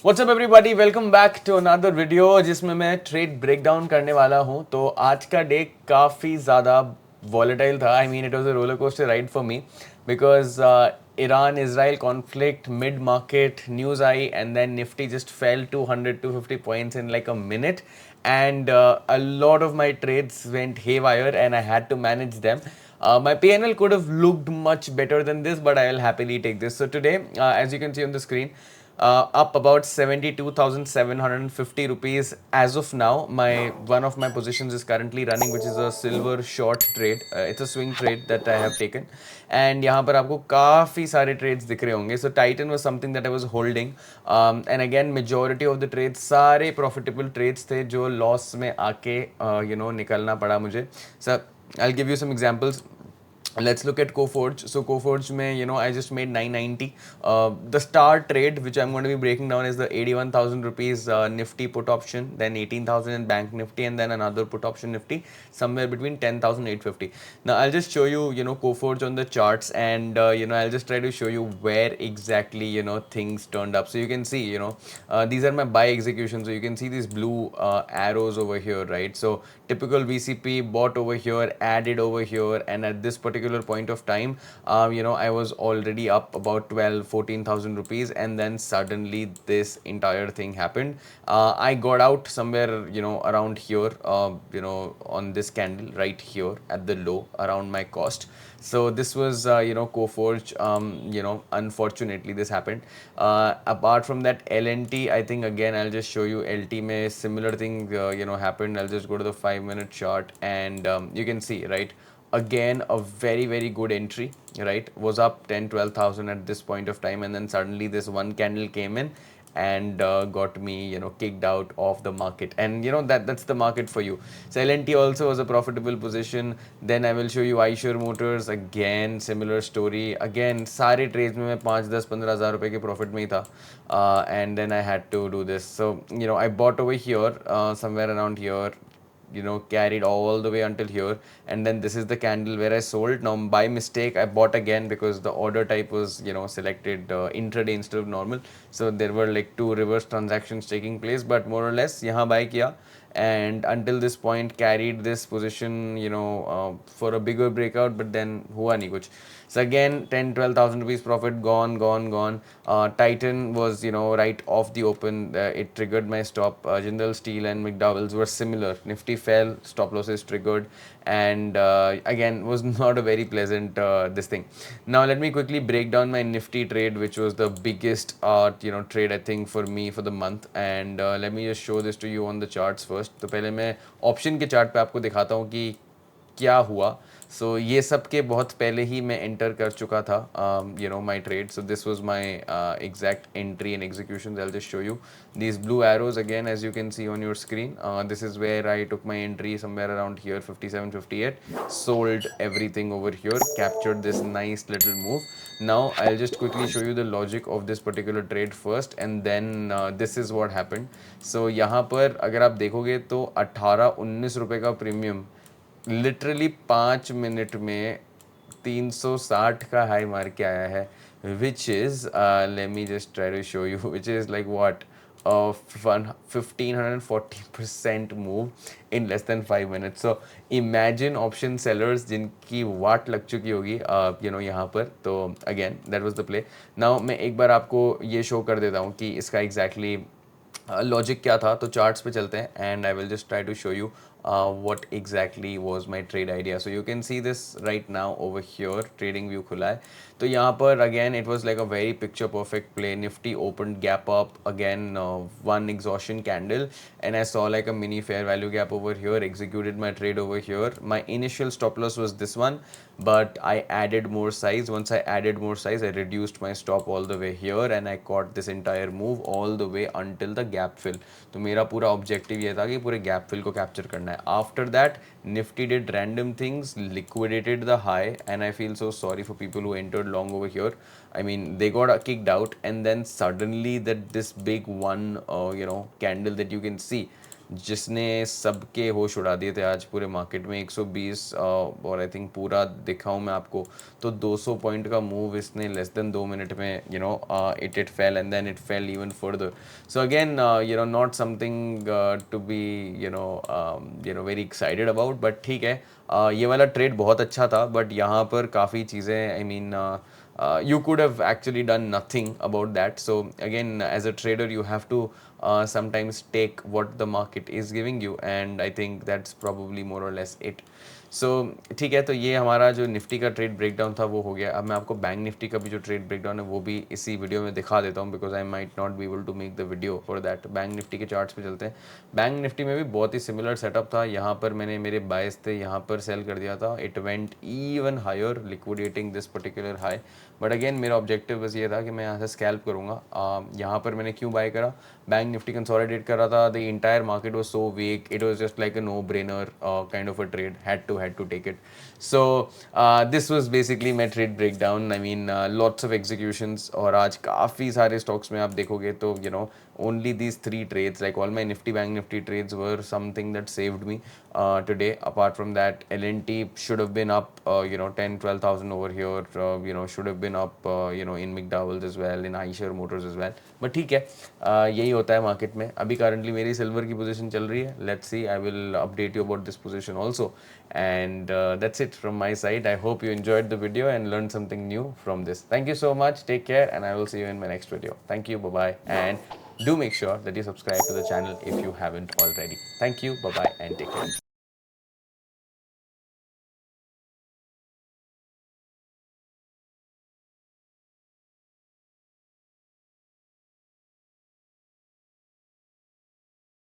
What's up everybody? Welcome back to another video जिसमें मैं trade breakdown करने वाला हूँ. तो आज का डे काफ़ी ज़्यादा volatile था. I mean it was a roller coaster ride for me because Iran-Israel conflict mid-market news I and then Nifty just fell 200-250 points in like a minute and a lot of my trades went haywire and I had to manage them. My PNL could have looked much better than this, but I will happily take this. So today, as you can see on the screen, up about 72,750 rupees as of now. My one of my positions is currently running, which is a silver short trade. It's a swing trade that I have taken, and यहाँ पर आपको काफ़ी सारे trades दिख रहे होंगे. So Titan was something that I was holding, and again majority of the trades सारे profitable trades थे जो loss में आके निकलना पड़ा मुझे. So I'll give you some examples. Let's look at Coforge. So Coforge mein, I just made 990. The star trade which I'm going to be breaking down is the 81,000 rupees Nifty put option, then 18,000 in Bank Nifty, and then another put option Nifty somewhere between 10,850. Now I'll just show you, Coforge on the charts, and I'll just try to show you where exactly things turned up. So you can see, these are my buy executions. So you can see these blue arrows over here, right? So typical VCP bought over here, added over here, and at this particular point of time, I was already up about 14,000 rupees, and then suddenly this entire thing happened. I got out somewhere, around here, on this candle right here at the low around my cost. So this was, Coforge. Unfortunately, this happened. Apart from that, LNT, I think again I'll just show you LT में similar thing, happened. I'll just go to the 5-minute chart, and you can see, right. Again, a very good entry, right? Was up 10-12,000 at this point of time, and then suddenly this one candle came in and got me kicked out of the market, and that's the market for you. So LNT also was a profitable position. Then I will show you Eicher Motors. Again, similar story. Again, सारे trades में मैं 5-10-15 हज़ार रुपए के profit में ही था, and then I had to do this. So I bought over here, somewhere around here, carried all the way until here, and then this is the candle where I sold. Now by mistake I bought again because the order type was selected intraday instead of normal, so there were like two reverse transactions taking place, but more or less यहाँ buy किया, and until this point carried this position for a bigger breakout, but then हुआ नहीं कुछ. So again 10-12,000 rupees profit gone. Titan was right off the open. It triggered my stop. Jindal Steel and McDowell's were similar. Nifty fell, stop losses triggered, and again was not a very pleasant this thing. Now let me quickly break down my Nifty trade, which was the biggest trade I think for me for the month, and let me just show this to you on the charts first. तो पहले मैं option के chart पे आपको दिखाता हूँ कि क्या हुआ. सो ये सब के बहुत पहले ही मैं एंटर कर चुका था माई trade. So this was my exact entry and execution. I just show you these blue arrows again, as you can see on your screen. This is where I took my entry somewhere around here, 57-58, sold everything over here, captured this nice little move. Now I'll just quickly show you the logic of this particular trade first, and then this is what happened. So यहाँ पर अगर आप देखोगे तो 18-19 रुपए का premium literally 5 minute में 360 का हाई मार के आया है, which is let me just try to show you, which is like what 1540% move in less than 5 minutes. So imagine option sellers जिनकी वाट लग चुकी होगी यहाँ पर. तो again that was the play. Now मैं एक बार आपको ये शो कर देता हूँ कि इसका एग्जैक्टली लॉजिक क्या था. तो चार्ट्स पे चलते हैं, and I will just try to show you what exactly was my trade idea. So you can see this right now over here, trading view खुला है. तो यहाँ पर again it was like a very picture perfect play. Nifty opened gap up again, one exhaustion candle, and I saw like a mini fair value gap over here, executed my trade over here. My initial stop loss was this one, but I added more size. Once I added more size, I reduced my stop all the way here, and I caught this entire move all the way until the gap fill. तो मेरा पूरा objective ये था कि पूरे gap fill को capture करना है. After that Nifty did random things, liquidated the high, and I feel so sorry for people who entered long over here. I mean, they got kicked out, and then suddenly that this big one, candle that you can see, जिसने सबके होश उड़ा दिए थे आज पूरे market में। 120 और आई थिंक पूरा दिखाऊं मैं आपको तो 200 पॉइंट का मूव इसने लेस देन 2 मिनट में it fell and then it fell even further. So again not something to be very excited about, but ठीक है। ये वाला ट्रेड बहुत अच्छा था, बट यहाँ पर काफ़ी चीज़ें I mean you could have actually done nothing about that. So again, as a trader, you have to sometimes take what the market is giving you, and I think that's probably more or less it. सो ठीक है, तो ये हमारा जो Nifty का trade breakdown था वो हो गया। अब मैं आपको बैंक निफ्टी का भी जो ट्रेड ब्रेकडाउन है वो भी इसी वीडियो में दिखा देता हूँ, because I might not be able to make the video for that. Bank nifty के चार्ट्स पे चलते हैं। बैंक निफ्टी में भी बहुत ही सिमिलर सेटअप था। यहाँ पर मैंने मेरे बायस थे, यहाँ पर सेल कर दिया था। It went even higher liquidating this particular high, but again मेरा ऑब्जेक्टिव बस ये था कि मैं यहाँ से स्कैल्प करूँगा। यहाँ पर मैंने क्यों बाय करा, बैंक निफ्टी कंसोलिडेट कर रहा था, the entire market was so weak, it was just like a no brainer kind of a trade, had to take it. So this was basically my trade breakdown. I mean lots of executions, और आज काफ़ी सारे stocks में आप देखोगे तो only these three trades, like all my nifty bank nifty trades were something that saved me today. Apart from that, L&T should have been up 10-12,000 over here, should have been up in McDowell's as well, in Eicher Motors as well. But ठीक है, यही होता है market में। अभी currently मेरी silver की position चल रही है। Let's see, I will update you about this position also. And that's it from my side. I hope you enjoyed the video and learned something new from this. Thank you so much. Take care, and I will see you in my next video. Thank you. Bye bye. And do make sure that you subscribe to the channel if you haven't already. Thank you. Bye bye, and take care.